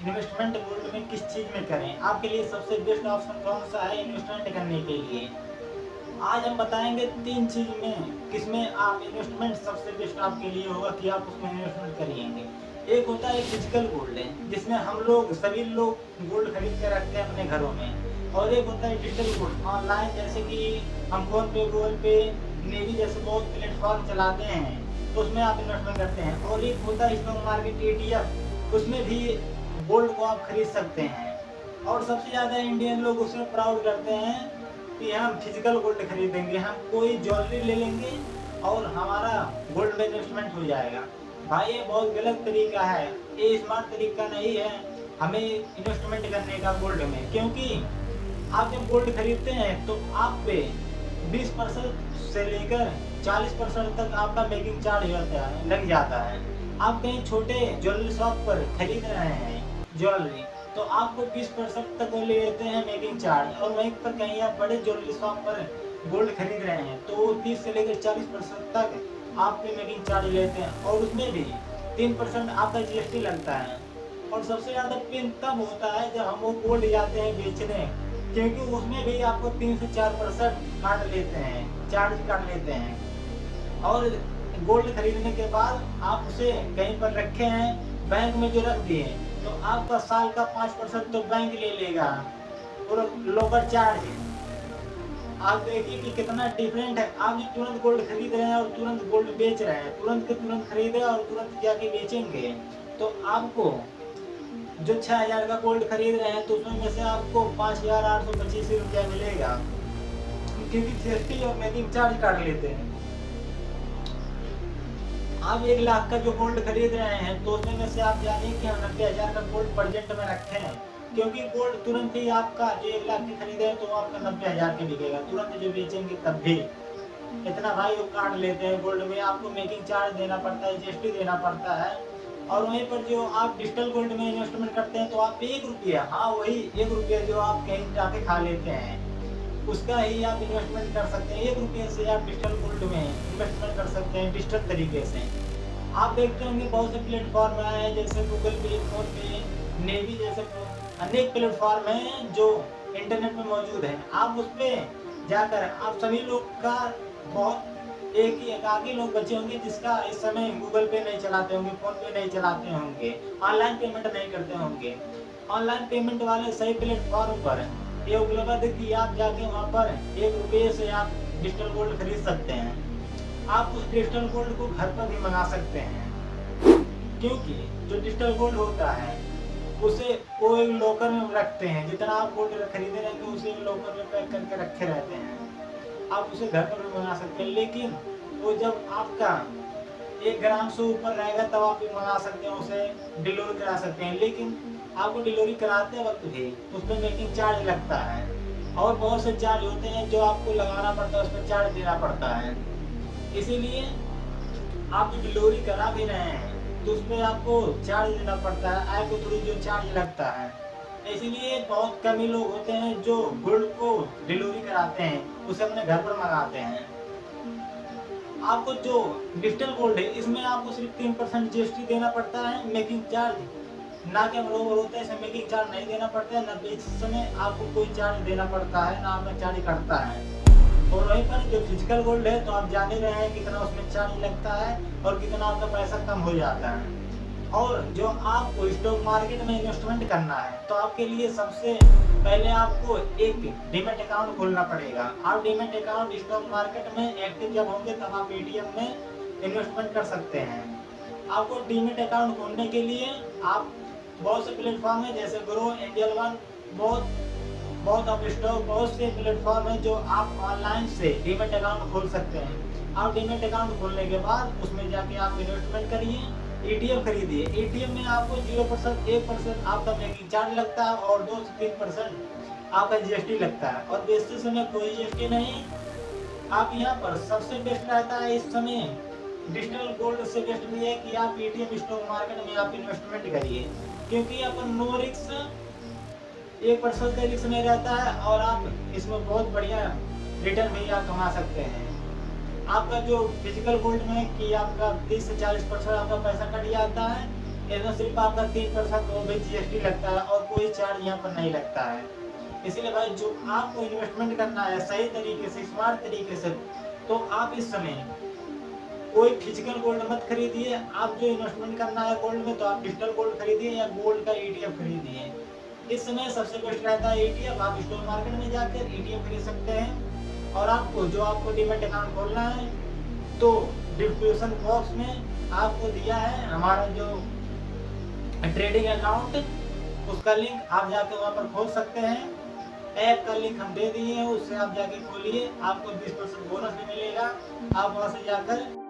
Investment gold में किस चीज़ में करें, आपके लिए सबसे बेस्ट ऑप्शन कौन सा है इन्वेस्टमेंट करने के लिए। आज हम बताएंगे 3 चीज़ में किसमें आप इन्वेस्टमेंट सबसे बेस्ट आपके लिए होगा कि आप उसमें इन्वेस्टमेंट करिएंगे। एक होता है फिजिकल गोल्ड है, जिसमें हम लोग सभी लोग गोल्ड खरीद के रखते हैं अपने घरों में। और एक होता है डिजिटल गोल्ड ऑनलाइन, जैसे कि हम फोन पे, गूगल पे, नेवी जैसे बहुत प्लेटफॉर्म चलाते हैं, तो उसमें आप इन्वेस्टमेंट करते हैं। और एक होता है स्टॉक मार्केट ETF, उसमें भी गोल्ड को आप खरीद सकते हैं। और सबसे ज़्यादा इंडियन लोग उसमें प्राउड करते हैं कि हम फिजिकल गोल्ड खरीदेंगे, हम कोई ज्वेलरी ले लेंगे और हमारा गोल्ड में इन्वेस्टमेंट हो जाएगा। भाई ये बहुत गलत तरीका है, ये स्मार्ट तरीका नहीं है हमें इन्वेस्टमेंट करने का गोल्ड में। क्योंकि आप जब गोल्ड खरीदते हैं तो आप पे 20% से लेकर 40% तक आपका मेकिंग चार्ज लग जाता है। आप कहीं छोटे ज्वेलरी शॉप पर खरीद रहे हैं ज्वेलरी, तो आपको 20% तक वो ले लेते हैं मेकिंग चार्ज। और वहीं पर कहीं आप बड़े ज्वेलरी शॉप पर गोल्ड खरीद रहे हैं तो वो 30 से लेकर 40% तक आप पे मेकिंग चार्ज लेते हैं, और उसमें भी 3% आपका GST लगता है। और सबसे ज़्यादा पेन तब होता है जब हम वो गोल्ड जाते हैं बेचने, क्योंकि उसमें भी आपको 3 से 4% काट लेते हैं, चार्ज काट लेते हैं। और गोल्ड खरीदने के बाद आप उसे कहीं पर रखे हैं बैंक में जो रख दिए, तो आपका साल का 5% तो बैंक ले लेगा और लोकर चार्ज। आप देखिए कि कितना डिफरेंट है। आप जो तुरंत गोल्ड खरीद रहे हैं और तुरंत गोल्ड बेच रहे हैं, तुरंत के तुरंत खरीदे और तुरंत जाके बेचेंगे, तो आपको जो 6000 का गोल्ड खरीद रहे हैं तो उसमें में से आपको 5825 रुपया मिलेगा, क्योंकि GST और मेकिंग चार्ज काट लेते हैं। आप 1 लाख का जो गोल्ड खरीद रहे हैं तो उसमें में से आप जानिए कि हम 90,000 का गोल्ड प्रेजेंट में रखे हैं, क्योंकि गोल्ड तुरंत ही आपका जो 1 लाख की खरीदे हैं तो आपका 90,000 के बिकेगा, तुरंत जो बेचेंगे तब भी इतना भाई वो काट लेते हैं। गोल्ड में आपको मेकिंग चार्ज देना पड़ता है, GST देना पड़ता है। और वहीं पर जो आप डिजिटल गोल्ड में इन्वेस्टमेंट करते हैं तो आप 1 रुपया, हाँ वही 1 रुपया जो आप कहीं जाके खा लेते हैं, उसका ही आप इन्वेस्टमेंट कर सकते हैं। 1 रुपये से आप डिजिटल गोल्ड में इन्वेस्टमेंट कर सकते हैं डिजिटल तरीके से। आप देखते होंगे बहुत से प्लेटफॉर्म आए हैं, जैसे गूगल पे, फोन पे, नेवी जैसे अनेक प्लेटफॉर्म हैं जो इंटरनेट में मौजूद हैं। आप उस पर जाकर आप सभी लोग का बहुत एक ही एकाकी लोग बचे होंगे जिसका इस समय गूगल पे नहीं चलाते होंगे, फोन पे नहीं चलाते होंगे, ऑनलाइन पेमेंट नहीं करते होंगे। ऑनलाइन पेमेंट वाले सही प्लेटफॉर्म पर ये उपलब्ध है कि आप जाके वहाँ पर 1 रुपये से आप डिजिटल गोल्ड खरीद सकते हैं। आप उस डिजिटल गोल्ड को घर पर भी मंगा सकते हैं, क्योंकि जो डिजिटल गोल्ड होता है उसे वो एक लॉकर में रखते हैं। जितना आप गोल्ड खरीदे रहेंगे उसे लॉकर में पैक करके रखे रहते हैं। आप उसे घर पर भी मंगा सकते हैं, लेकिन वो जब आपका 1 ग्राम से ऊपर रहेगा तब आप मंगा सकते हैं, उसे डिलीवरी करा सकते हैं। लेकिन आपको डिलीवरी कराते वक्त भी उसमें मेकिंग चार्ज लगता है, और बहुत से चार्ज होते हैं जो आपको लगाना पड़ता है, उसमें चार्ज देना पड़ता है। इसीलिए आप जो डिलीवरी करा भी रहे हैं तो उसमें आपको चार्ज देना पड़ता है, ऐप के थ्रू जो चार्ज लगता है। इसीलिए बहुत कम ही लोग होते हैं जो गोल्ड को डिलीवरी कराते हैं, उसे अपने घर पर मंगाते हैं। आपको जो डिजिटल गोल्ड है इसमें आपको सिर्फ 3% GST देना पड़ता है, मेकिंग चार्ज ना के बराबर होता है। इसमें मेकिंग चार्ज नहीं देना पड़ता है, ना बेचते समय आपको कोई चार्ज देना पड़ता है, ना आपका चार्ज कटता है। और वहीं पर जो फिजिकल गोल्ड है तो आप जान ही रहे हैं कितना उसमें चार्ज लगता है और कितना आपका पैसा कम हो जाता है। और जो आपको स्टॉक मार्केट में इन्वेस्टमेंट करना है तो आपके लिए सबसे पहले आपको एक डीमैट अकाउंट खोलना पड़ेगा। आप डीमैट अकाउंट स्टॉक मार्केट में एक्टिव जब होंगे तब आप ATM में इन्वेस्टमेंट कर सकते हैं। आपको डीमैट अकाउंट खोलने के लिए आप बहुत से प्लेटफॉर्म है, जैसे ग्रो, एंजल वन, बहुत ऑफ स्टॉक, बहुत से प्लेटफॉर्म है जो आप ऑनलाइन से डीमैट अकाउंट खोल सकते हैं। आप डीमैट अकाउंट खोलने के बाद उसमें जाके आप इन्वेस्टमेंट करिए, ATM खरीदिए। ATM में आपको 0%, 1% आपका मेकिंग चार्ज लगता है और 2 से 3% आपका GST लगता है, और बेचते समय कोई GST नहीं। आप यहाँ पर सबसे बेस्ट रहता है इस समय डिजिटल गोल्ड से बेस्ट भी है कि आप ATM स्टॉक मार्केट में आप इन्वेस्टमेंट करिए, क्योंकि अपन नो रिस्क, 1% का रिस्क नहीं रहता है, और आप इसमें बहुत बढ़िया रिटर्न भी आप कमा सकते हैं। आपका जो फिजिकल गोल्ड में कि आपका 30 से 40% आपका पैसा कट जाता है, इसमें सिर्फ आपका 3% वो भी जीएसटी लगता है और कोई चार्ज यहाँ पर नहीं लगता है। इसीलिए भाई जो आपको इन्वेस्टमेंट करना है सही तरीके से, स्मार्ट तरीके से, तो आप इस समय कोई फिजिकल गोल्ड मत खरीदिए। आप जो इन्वेस्टमेंट करना है गोल्ड में, तो आप डिजिटल गोल्ड खरीदिए या गोल्ड का ईटीएफ खरीदिए। इस समय सबसे बेस्ट रहता है ईटीएफ। आप स्टॉक मार्केट में जाकर ईटीएफ खरीद सकते हैं। और आपको डीमैट अकाउंट खोलना है, तो डिस्क्रिप्शन बॉक्स में आपको दिया है हमारा जो ट्रेडिंग अकाउंट, उसका लिंक आप जाके वहाँ पर खोल सकते हैं। ऐप का लिंक हम दे दिए हैं, उससे आप जाके खोलिए, आपको 20% बोनस भी मिलेगा। आप वहाँ से जाकर